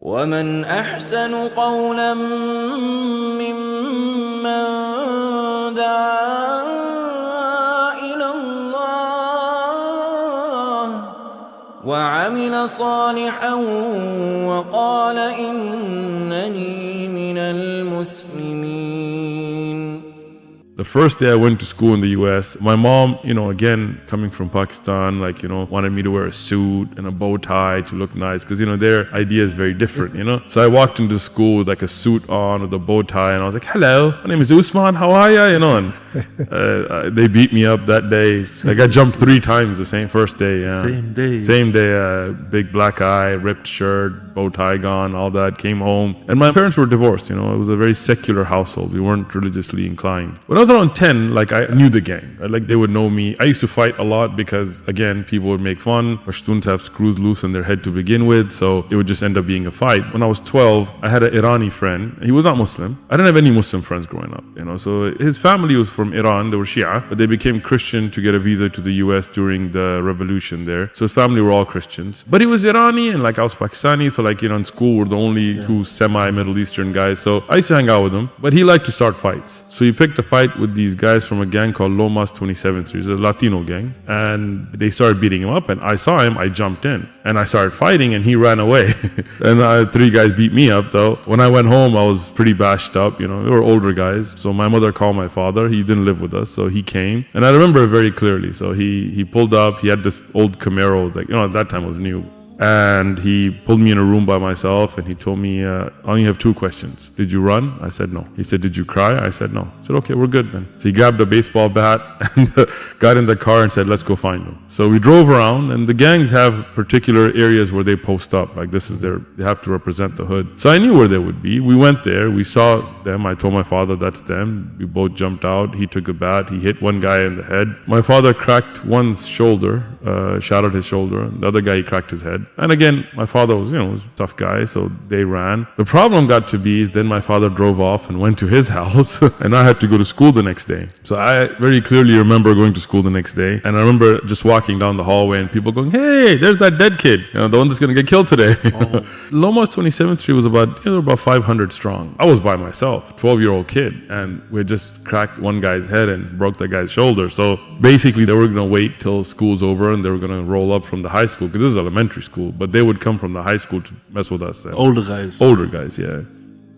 ومن أحسن قولا ممن دعا إلى الله وعمل صالحا وقال إنني من المسلمين. The first day I went to school in the US, my mom, again, coming from Pakistan, wanted me to wear a suit and a bow tie to look nice because, their idea is very different, So I walked into school with like a suit on with a bow tie and I was like, hello, my name is Usman, how are you? And they beat me up that day. I got jumped 3 times the first day. Yeah. Same day, big black eye, ripped shirt, bow tie gone, all that, came home. And my parents were divorced, it was a very secular household. We weren't religiously inclined. When I was around 10, I knew the gang. They would know me. I used to fight a lot because, again, people would make fun. Pashtuns have screws loose in their head to begin with, so it would just end up being a fight. When I was 12, I had an Irani friend. He was not Muslim. I didn't have any Muslim friends growing up, So his family was from Iran. They were Shia, but they became Christian to get a visa to the US during the revolution there. So his family were all Christians. But he was Irani and I was Pakistani, so in school we're the only 2 semi-Middle Eastern guys. So I used to hang out with him, but he liked to start fights. So he picked a fight with these guys from a gang called Lomas 27th Street. It's a Latino gang. And they started beating him up and I saw him, I jumped in. And I started fighting and he ran away. And 3 guys beat me up though. When I went home, I was pretty bashed up, They were older guys. So my mother called my father. He didn't live with us, so he came. And I remember it very clearly. So he pulled up. He had this old Camaro, at that time it was new. And he pulled me in a room by myself and he told me, I only have 2 questions. Did you run? I said no. He said, did you cry? I said no. I said, okay, we're good then. So he grabbed a baseball bat and got in the car and said, let's go find them. So we drove around and the gangs have particular areas where they post up. This is they have to represent the hood. So I knew where they would be. We went there. We saw them. I told my father, that's them. We both jumped out. He took a bat. He hit one guy in the head. My father cracked one's shoulder, shattered his shoulder. The other guy, he cracked his head. And again, my father was, was a tough guy, so they ran. The problem got to be is then my father drove off and went to his house and I had to go to school the next day. So I very clearly remember going to school the next day. And I remember just walking down the hallway and people going, hey, there's that dead kid, the one that's going to get killed today. Oh. Lomas 27th Street was about 500 strong. I was by myself, 12-year-old kid. And we had just cracked one guy's head and broke that guy's shoulder. So basically they were going to wait till school's over and they were going to roll up from the high school because this is elementary school. But they would come from the high school to mess with us. Older guys, yeah.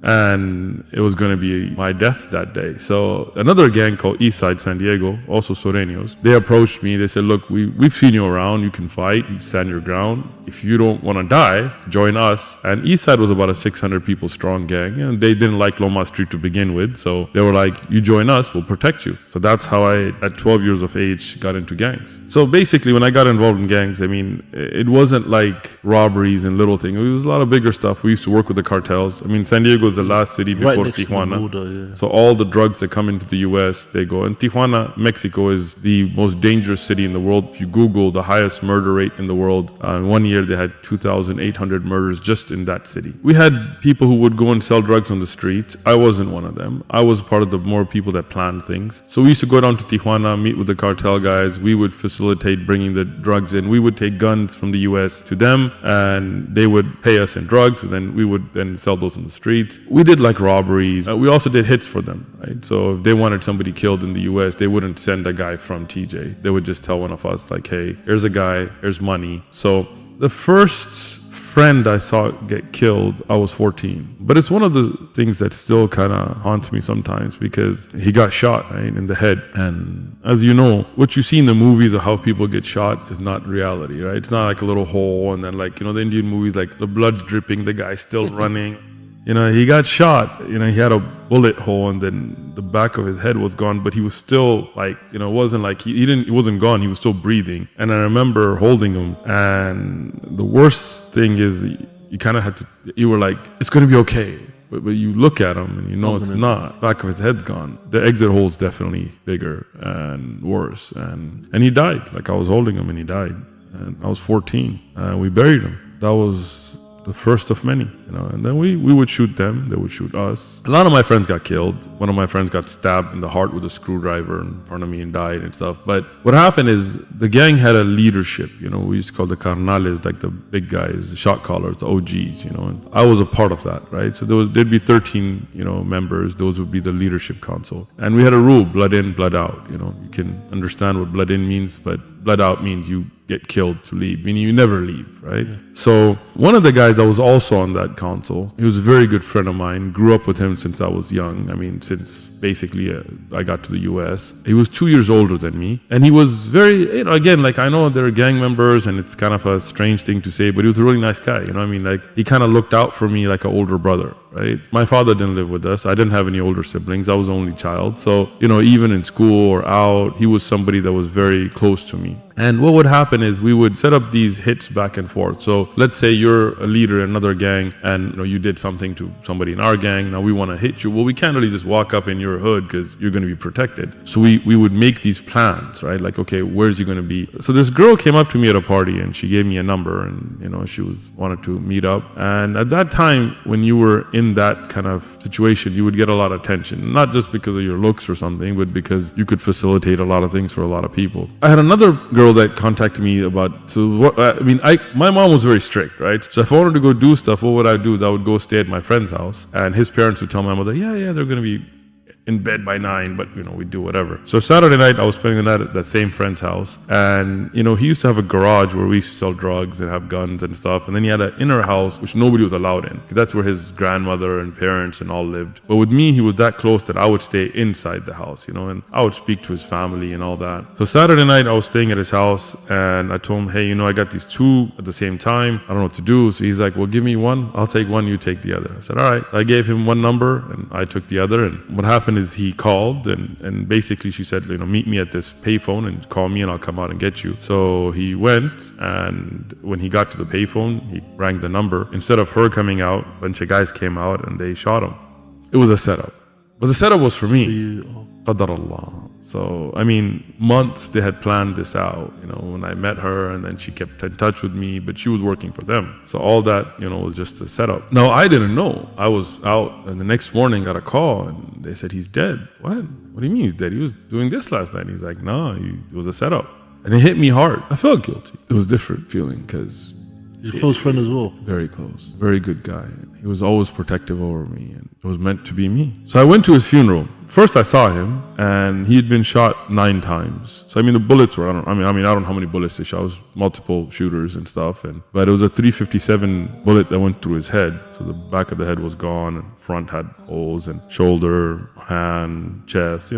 And it was going to be my death that day. So another gang called Eastside San Diego, also Sureños, they approached me. They said, look, we've seen you around. You can fight. You stand your ground. If you don't want to die, join us. And Eastside was about a 600 people strong gang. And they didn't like Lomas Street to begin with. So they were like, you join us, we'll protect you. So that's how I, at 12 years of age, got into gangs. So basically, when I got involved in gangs, it wasn't like robberies and little things. It was a lot of bigger stuff. We used to work with the cartels. San Diego was the last city before Tijuana. Border, So all the drugs that come into the US, they go. And Tijuana, Mexico is the most dangerous city in the world. If you Google the highest murder rate in the world, in 1 year they had 2,800 murders just in that city. We had people who would go and sell drugs on the streets. I wasn't one of them. I was part of the more people that planned things. So we used to go down to Tijuana, meet with the cartel guys. We would facilitate bringing the drugs in. We would take guns from the US to them and they would pay us in drugs and then we would then sell those on the streets. We did robberies. We also did hits for them, right? So if they wanted somebody killed in the US, they wouldn't send a guy from TJ. They would just tell one of us hey, here's a guy, here's money. So the first friend I saw get killed, I was 14. But it's one of the things that still kind of haunts me sometimes because he got shot, right, in the head. And as you know, what you see in the movies of how people get shot is not reality, right? It's not a little hole and then the Indian movies, the blood's dripping, the guy's still running. He got shot, he had a bullet hole and then the back of his head was gone, but he was still it wasn't he wasn't gone, he was still breathing. And I remember holding him and the worst thing is you kind of had to, you were like, it's going to be okay. But you look at him and it's not. Back of his head's gone. The exit hole's definitely bigger and worse. And he died. I was holding him and he died. And I was 14. We buried him. That was the first of many, and then we would shoot them, they would shoot us. A lot of my friends got killed. One of my friends got stabbed in the heart with a screwdriver in front of me and died and stuff. But what happened is the gang had a leadership, we used to call the carnales, like the big guys, the shot callers, the OGs, and I was a part of that, right? So there'd be 13, members. Those would be the leadership council. And we had a rule, blood in, blood out. You can understand what blood in means, but blood out means you get killed to leave, meaning you never leave, right? Yeah. So one of the guys that was also on that council, he was a very good friend of mine, grew up with him since I was young. I mean, since basically I got to the US. He was 2 years older than me. And he was very, again, like I know they're gang members and it's kind of a strange thing to say, but he was a really nice guy, Like he kind of looked out for me like an older brother, right? My father didn't live with us. I didn't have any older siblings. I was the only child. So, even in school or out, he was somebody that was very close to me. And what would happen is we would set up these hits back and forth. So let's say you're a leader in another gang and you did something to somebody in our gang. Now we want to hit you. Well, we can't really just walk up in your hood because you're going to be protected. So we would make these plans, right? Like, okay, where's he going to be? So this girl came up to me at a party and she gave me a number and, she wanted to meet up. And at that time, when you were in that kind of situation, you would get a lot of attention, not just because of your looks or something, but because you could facilitate a lot of things for a lot of people. I had another girl that contacted me about, my mom was very strict, right? So if I wanted to go do stuff, what would I do? I would go stay at my friend's house and his parents would tell my mother, yeah, they're going to be in bed by 9, but we do whatever. So Saturday night I was spending the night at that same friend's house, and he used to have a garage where we used to sell drugs and have guns and stuff, and then he had an inner house which nobody was allowed in. That's where his grandmother and parents and all lived. But with me, he was that close that I would stay inside the house, and I would speak to his family and all that. So Saturday night I was staying at his house and I told him, hey, I got these two at the same time, I don't know what to do. So he's like, well, give me one, I'll take one, you take the other. I said, all right. I gave him one number and I took the other, and what happened is he called and basically she said, meet me at this payphone and call me and I'll come out and get you. So he went, and when he got to the payphone, he rang the number. Instead of her coming out, a bunch of guys came out and they shot him. It was a setup. But the setup was for me. Qadar Allah. So, months they had planned this out, when I met her, and then she kept in touch with me, but she was working for them. So all that, was just a setup. No, I didn't know. I was out and the next morning got a call and they said, he's dead. What? What do you mean he's dead? He was doing this last night. He's like, no, it was a setup. And it hit me hard. I felt guilty. It was a different feeling because he's a close friend as well. Very close. Very good guy. He was always protective over me, and it was meant to be me. So I went to his funeral. First I saw him, and he had been shot 9 times. So the bullets were, I don't know how many bullets they shot. It was multiple shooters and stuff, but it was a 357 bullet that went through his head. So the back of the head was gone, and front had holes, and shoulder, hand, chest,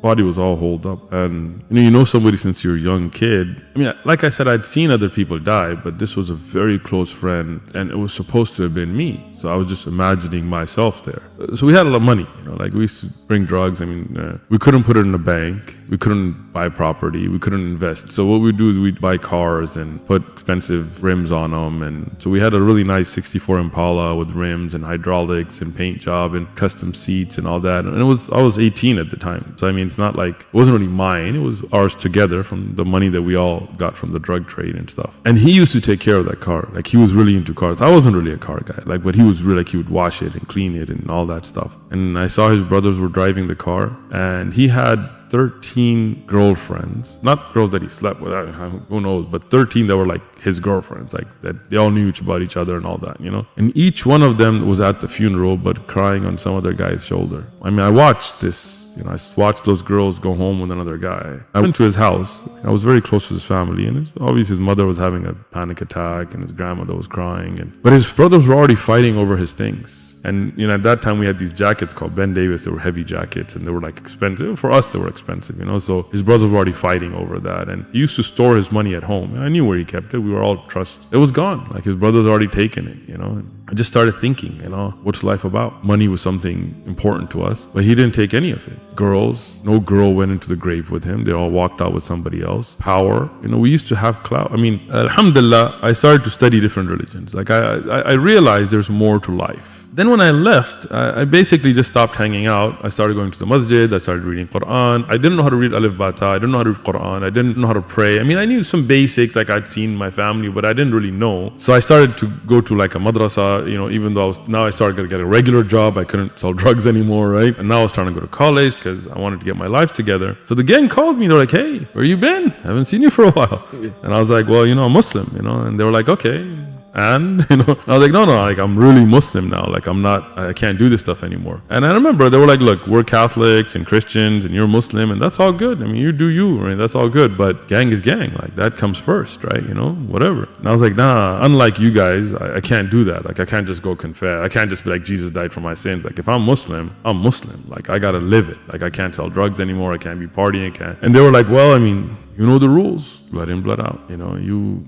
body was all holed up. And somebody since you're a young kid. Like I said, I'd seen other people die, but this was a very close friend, and it was supposed to have been me. So I was just imagining myself there. So we had a lot of money, we used to bring drugs. We couldn't put it in the bank. We couldn't buy property. We couldn't invest. So what we'd do is we'd buy cars and put expensive rims on them. And so we had a really nice 64 Impala with rims and hydraulics and paint job and custom seats and all that. And I was 18 at the time. So it's not like, it wasn't really mine. It was ours together from the money that we all got from the drug trade and stuff. And he used to take care of that car. He was really into cars. I wasn't really a car guy, but he was really he would wash it and clean it and all that stuff. And I saw his brothers were driving the car, and he had 13 girlfriends, not girls that he slept with, who knows, but 13 that were his girlfriends, that they all knew about each other and all that, And each one of them was at the funeral, but crying on some other guy's shoulder. I watched this. I watched those girls go home with another guy. I went to his house. I was very close to his family, and obviously his mother was having a panic attack, and his grandmother was crying. But his brothers were already fighting over his things. And at that time we had these jackets called Ben Davis. They were heavy jackets, and they were expensive. For us, they were expensive, So his brothers were already fighting over that. And he used to store his money at home. And I knew where he kept it. We were all trust. It was gone. His brothers already taken it, And I just started thinking, what's life about? Money was something important to us, but he didn't take any of it. girls. No girl went into the grave with him. They all walked out with somebody else. Power. We used to have clout. I mean, alhamdulillah, I started to study different religions. Like I realized there's more to life. Then when I left, I basically just stopped hanging out. I started going to the masjid. I started reading Quran. I didn't know how to read Alif Bata. I didn't know how to read Quran. I didn't know how to pray. I mean, I knew some basics like I'd seen in my family, but I didn't really know. So I started to go to like a madrasa, even though now I started to get a regular job. I couldn't sell drugs anymore, right? And now I was trying to go to college because I wanted to get my life together. So the gang called me. They're like, hey, where you been? I haven't seen you for a while. And I was like, well, I'm Muslim, and they were like, okay. And, I was like, no, like, I'm really Muslim now. Like, I can't do this stuff anymore. And I remember they were like, look, we're Catholics and Christians and you're Muslim and that's all good. I mean, you do you, right? That's all good. But gang is gang. Like, that comes first, right? Whatever. And I was like, nah, unlike you guys, I can't do that. Like, I can't just go confess. I can't just be like, Jesus died for my sins. Like, if I'm Muslim, I'm Muslim. Like, I got to live it. Like, I can't sell drugs anymore. I can't be partying. And they were like, well, I mean, you know the rules, blood in, blood out.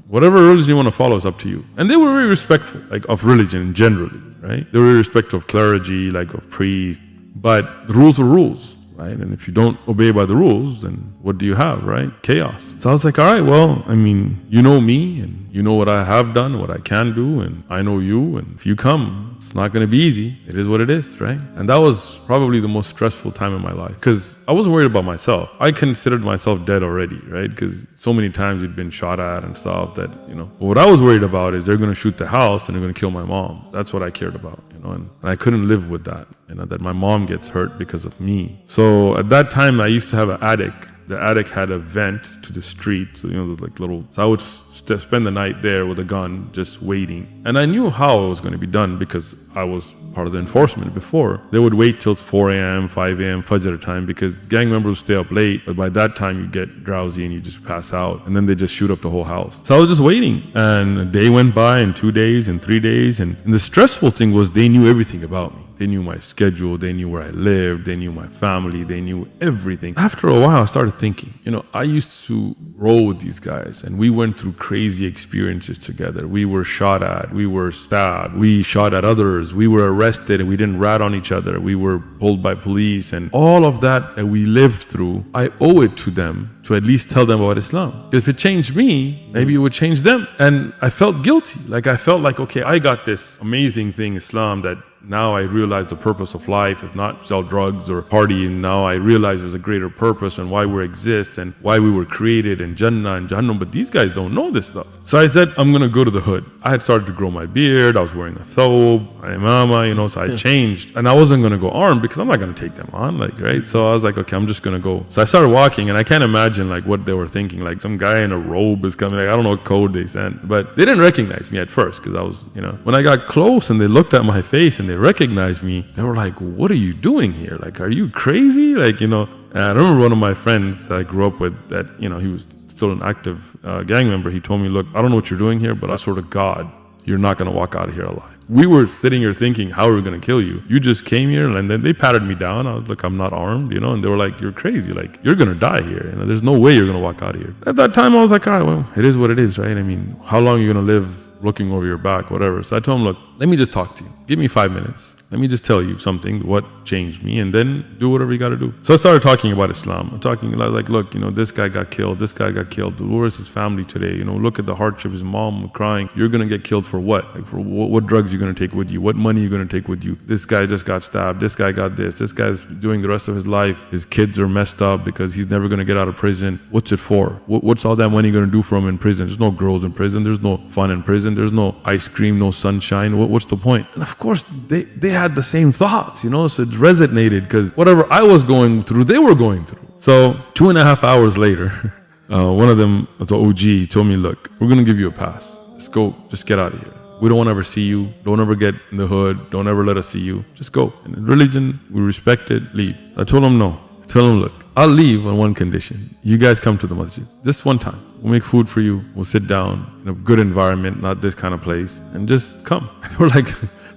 Whatever religion you want to follow is up to you. And they were very respectful, like of religion generally, right? They were very respectful of clergy, like of priests. But the rules are rules, right? And if you don't obey by the rules, then what do you have, right? Chaos. So I was like, all right, well, I mean, you know me, and you know what I have done, what I can do, and I know you. And if you come, it's not going to be easy. It is what it is, right? And that was probably the most stressful time in my life because I wasn't worried about myself. I considered myself dead already, right? Because so many times we'd been shot at and stuff that, But what I was worried about is they're going to shoot the house and they're going to kill my mom. That's what I cared about, and I couldn't live with that, that my mom gets hurt because of me. So at that time, I used to have an attic. The attic had a vent to the street, so like little. So I would spend the night there with a gun, just waiting. And I knew how it was going to be done because I was part of the enforcement before. They would wait till 4 a.m., 5 a.m., Fajr time because gang members would stay up late. But by that time, you get drowsy and you just pass out, and then they just shoot up the whole house. So I was just waiting, and a day went by, and 2 days, and 3 days, and the stressful thing was they knew everything about me. They knew my schedule, they knew where I lived, they knew my family, they knew everything. After a while, I started thinking, I used to roll with these guys and we went through crazy experiences together. We were shot at, we were stabbed, we shot at others, we were arrested and we didn't rat on each other, we were pulled by police, and all of that we lived through, I owe it to them to at least tell them about Islam. If it changed me, maybe it would change them. And I felt guilty. Like I felt like, okay, I got this amazing thing, Islam, that now I realize the purpose of life is not sell drugs or party, and now I realize there's a greater purpose and why we exist and why we were created in Jannah and Jahannam. But these guys don't know this stuff. So I said, I'm going to go to the hood. I had started to grow my beard. I was wearing a thobe, imama, so I changed. And I wasn't going to go armed because I'm not going to take them on, right? So I was like, okay, I'm just going to go. So I started walking, and I can't imagine what they were thinking. Like some guy in a robe is coming. I don't know what code they sent. But they didn't recognize me at first because I was, when I got close and they looked at my face and they recognized me, they were like, what are you doing here? Like, are you crazy? And I remember one of my friends that I grew up with that, he was still an active gang member. He told me, look, I don't know what you're doing here, but I swear to God, you're not going to walk out of here alive. We were sitting here thinking, how are we going to kill you? You just came here, and then they patted me down. I was like, I'm not armed, and they were like, you're crazy. Like, you're going to die here. There's no way you're going to walk out of here. At that time, I was like, all right, well, it is what it is, right? I mean, how long are you going to live looking over your back, whatever? So I told him, look, let me just talk to you. Give me 5 minutes. Let me just tell you something, what changed me, and then do whatever you got to do. So I started talking about Islam. I'm talking like, look, this guy got killed. This guy got killed. Where is his family today? Look at the hardship. His mom was crying. You're going to get killed for what? Like, for what drugs you're going to take with you? What money you're going to take with you? This guy just got stabbed. This guy got this. This guy's doing the rest of his life. His kids are messed up because he's never going to get out of prison. What's it for? What's all that money going to do for him in prison? There's no girls in prison. There's no fun in prison. There's no ice cream, no sunshine. What's the point? And of course, they had the same thought. So it resonated because whatever I was going through, they were going through. So 2.5 hours later, one of them, the OG, told me, look, we're going to give you a pass. Let's go. Just get out of here. We don't want to ever see you. Don't ever get in the hood. Don't ever let us see you. Just go. And in religion, we respect it. Leave. I told him no. I told him, look, I'll leave on one condition. You guys come to the masjid. Just one time. We'll make food for you. We'll sit down in a good environment, not this kind of place. And just come. And we're like,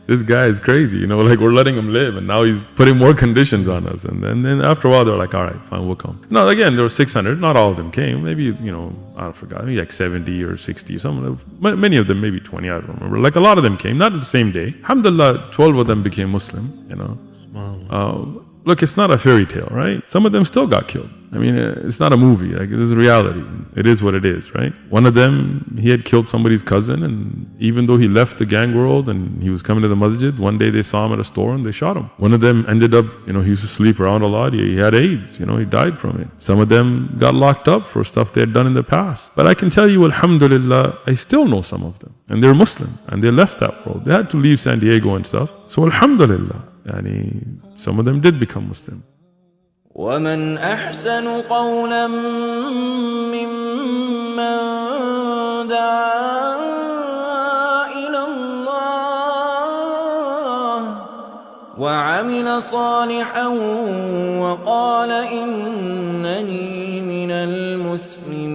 this guy is crazy, we're letting him live, and now he's putting more conditions on us. And then after a while, they're like, all right, fine, we'll come. Now, again, there were 600. Not all of them came. Maybe, I forgot, maybe like 70 or 60 or something. Many of them, maybe 20, I don't remember. Like a lot of them came, not the same day. Alhamdulillah, 12 of them became Muslim, Look, it's not a fairy tale, right? Some of them still got killed. I mean, it's not a movie. Like, it is reality. It is what it is, right? One of them, he had killed somebody's cousin, and even though he left the gang world and he was coming to the masjid, one day they saw him at a store and they shot him. One of them ended up, he used to sleep around a lot. He had AIDS, he died from it. Some of them got locked up for stuff they had done in the past. But I can tell you, alhamdulillah, I still know some of them. And they're Muslim, and they left that world. They had to leave San Diego and stuff. So alhamdulillah, some of them did become Muslim. ومن أحسن قولا ممن دعا إلى الله وعمل صالحا وقال إنني من المسلمين